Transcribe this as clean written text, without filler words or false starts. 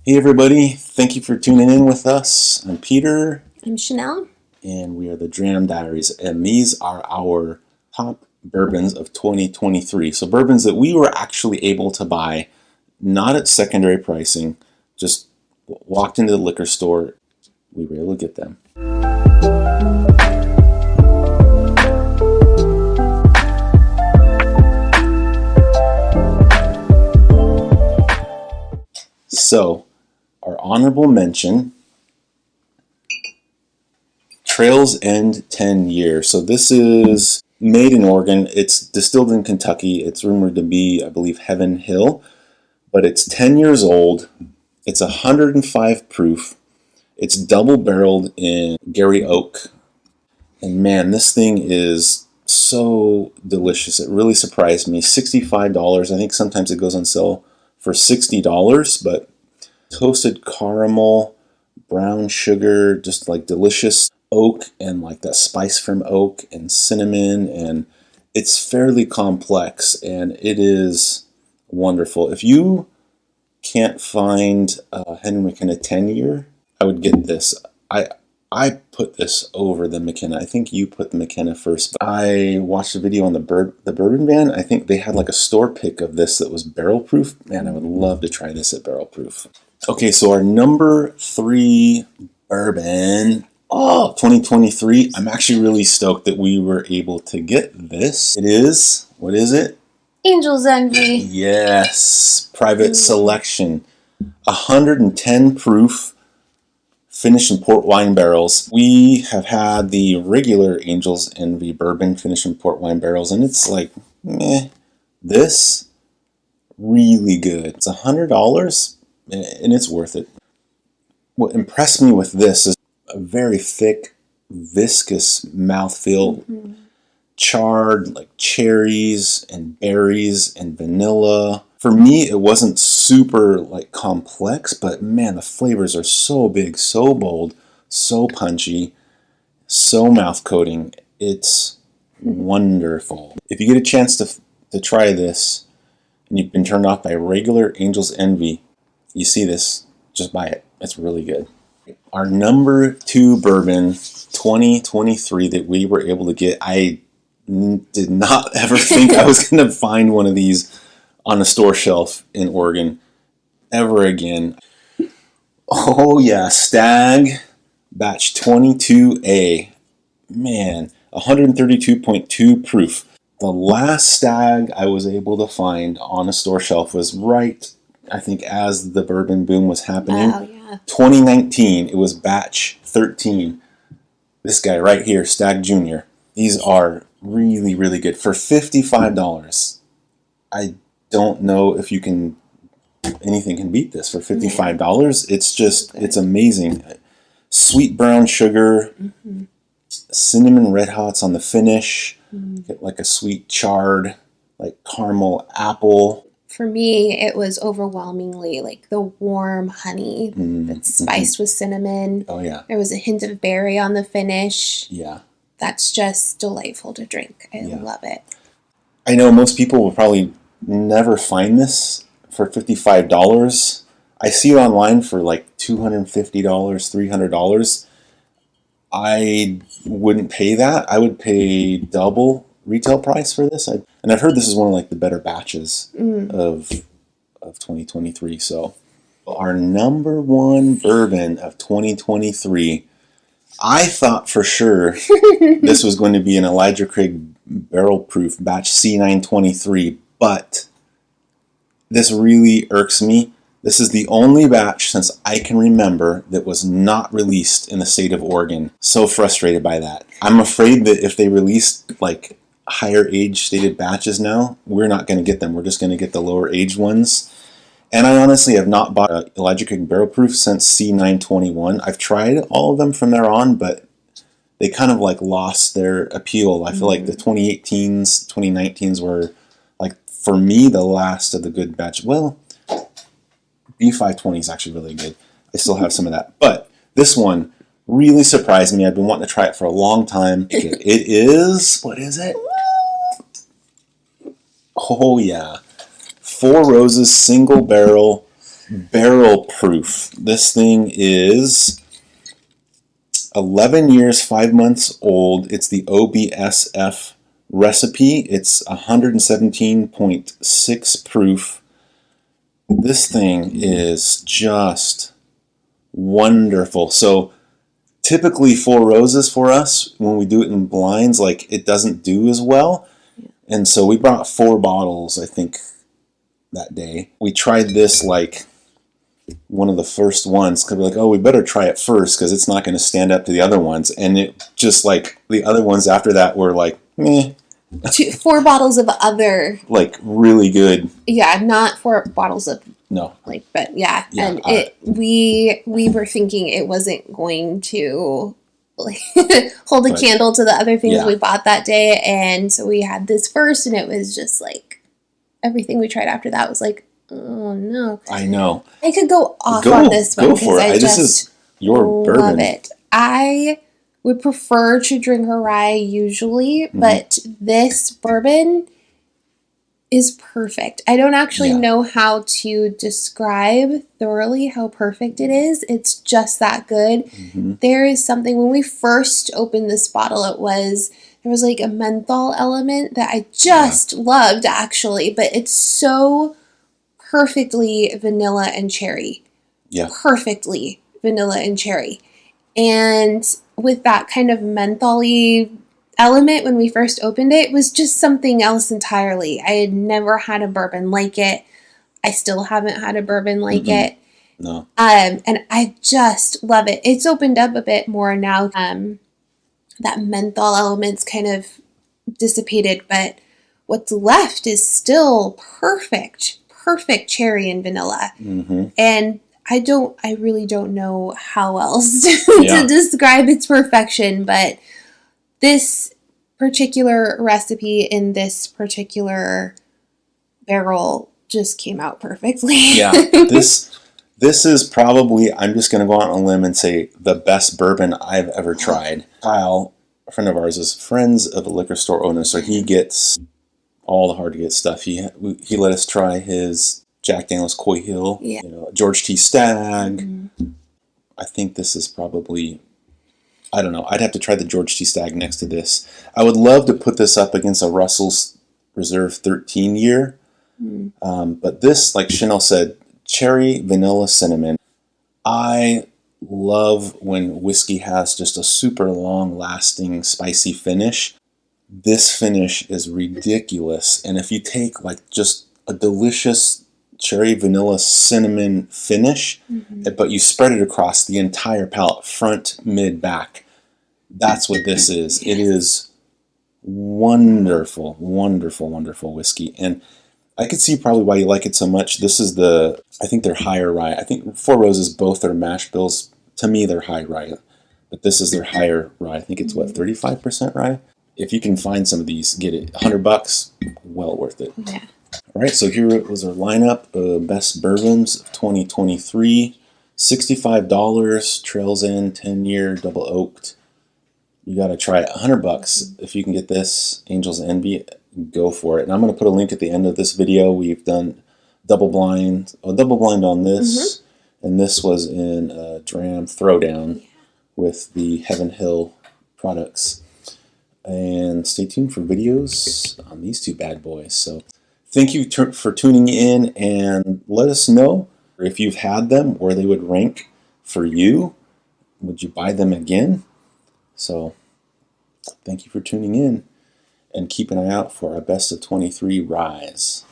Hey everybody, thank you for tuning in with us. I'm Peter. I'm Chanel. And we are the Dram Diaries, and these are our top bourbons of 2023. So bourbons that we were actually able to buy, not at secondary pricing, just walked into the liquor store, we were able to get them. So, our honorable mention, Trails End 10 Year. So this is made in Oregon. It's distilled in Kentucky. It's rumored to be, I believe, Heaven Hill. But it's 10 years old. It's 105 proof. It's double barreled in Gary Oak. And man, this thing is so delicious. It really surprised me. $65. I think sometimes it goes on sale for $60, but toasted caramel, brown sugar, just like delicious oak and like that spice from oak and cinnamon, and it's fairly complex and it is wonderful. If you can't find Henry McKenna 10 year, I would get this. I put this over the McKenna. I think you put the McKenna first. I watched a video on the Bourbon Van. I think they had like a store pick of this that was barrel proof. Man, I would love to try this at barrel proof. Okay, so our number 3 bourbon, 2023. I'm actually really stoked that we were able to get this. It is, what is it? Angel's Envy. Yes, Private Selection. 110 proof, finished in port wine barrels. We have had the regular Angel's Envy bourbon finished in port wine barrels, and it's like, meh. This, really good. It's $100. And it's worth it. What impressed me with this is a very thick, viscous mouthfeel, charred like cherries and berries and vanilla. For me, it wasn't super like complex, but man, the flavors are so big, so bold, so punchy, so mouth coating. It's wonderful. If you get a chance to try this, and you've been turned off by regular Angel's Envy, you see this, just buy it. It's really good. Our number 2 bourbon 2023 that we were able to get, I did not ever think I was going to find one of these on a store shelf in Oregon ever again. Oh yeah, Stagg Batch 22A. Man, 132.2 proof. The last Stagg I was able to find on a store shelf was right, I think, as the bourbon boom was happening. Oh, yeah. 2019, it was batch 13. This guy right here, Stagg Jr. These are really, really good. For $55, I don't know if anything can beat this. For $55, it's just, it's amazing. Sweet brown sugar, cinnamon red hots on the finish, get like a sweet charred, like caramel apple. For me, it was overwhelmingly like the warm honey that's spiced with cinnamon. Oh yeah. There was a hint of berry on the finish. Yeah. That's just delightful to drink. I love it. I know most people will probably never find this for $55. I see it online for like $250, $300. I wouldn't pay that. I would pay double retail price for this. And I've heard this is one of like the better batches of 2023. So our number 1 bourbon of 2023, I thought for sure this was going to be an Elijah Craig barrel proof batch C923, but this really irks me. This is the only batch since I can remember that was not released in the state of Oregon. So frustrated by that. I'm afraid that if they released like higher age stated batches now, we're not going to get them. We're just going to get the lower age ones. And I honestly have not bought an Elijah Craig barrel proof since C921. I've tried all of them from there on, but they kind of like lost their appeal. I feel like the 2018s, 2019s were like, for me, the last of the good batch. Well, B520 is actually really good. I still have some of that. But this one really surprised me. I've been wanting to try it for a long time. It is, what is it? Oh yeah, Four Roses single barrel barrel proof. This thing is 11 years, 5 months old. It's the OBSF recipe. It's 117.6 proof. This thing is just wonderful. So typically Four Roses for us, when we do it in blinds, like it doesn't do as well. And so we brought 4 bottles, I think, that day. We tried this like one of the first ones because we're like, oh, we better try it first because it's not going to stand up to the other ones. And it just like the other ones after that were like, meh. 4 bottles of other, like really good. Yeah, not 4 bottles of no, like, but yeah, and we were thinking it wasn't going to like hold a candle to the other things we bought that day, and so we had this first, and it was just like everything we tried after that was like, oh no. I know. I could go off on this one because this is your bourbon. Love it. I would prefer to drink a rye usually, but this bourbon is perfect. I don't actually know how to describe thoroughly how perfect it is. It's just that good. There is something, when we first opened this bottle, there was like a menthol element that I just loved actually, but it's so perfectly vanilla and cherry. Yeah. Perfectly vanilla and cherry. And with that kind of menthol-y element when we first opened it, was just something else entirely. I had never had a bourbon like it. I still haven't had a bourbon like it. No. And I just love it. It's opened up a bit more now. That menthol element's kind of dissipated, but what's left is still perfect cherry and vanilla. And I really don't know how else to describe its perfection, but this particular recipe in this particular barrel just came out perfectly. Yeah, this is probably, I'm just going to go out on a limb and say, the best bourbon I've ever tried. Kyle, a friend of ours, is friends of a liquor store owner, so he gets all the hard-to-get stuff. He let us try his Jack Daniel's Coy Hill, George T. Stagg. I think this is probably, I don't know, I'd have to try the George T. Stagg next to this. I would love to put this up against a Russell's Reserve 13 year. But this, like Chanel said, cherry, vanilla, cinnamon. I love when whiskey has just a super long-lasting, spicy finish. This finish is ridiculous. And if you take like just a delicious cherry, vanilla, cinnamon finish, but you spread it across the entire palate, front, mid, back, that's what this is. It is wonderful, wonderful, wonderful whiskey. And I could see probably why you like it so much. This is I think they're higher rye. I think Four Roses, both their mash bills, to me, they're high rye. But this is their higher rye. I think it's, 35% rye? If you can find some of these, get it. $100, well worth it. Yeah. All right, so here was our lineup of best bourbons of 2023. $65, Trails End, 10-year, double oaked. You got to try it. $100 if you can get this, Angels Envy, go for it. And I'm going to put a link at the end of this video. We've done double blind on this, and this was in Dram Throwdown with the Heaven Hill products. And stay tuned for videos on these two bad boys. So thank you for tuning in, and let us know if you've had them, where they would rank for you. Would you buy them again? So thank you for tuning in, and keep an eye out for our best of 23 Rise.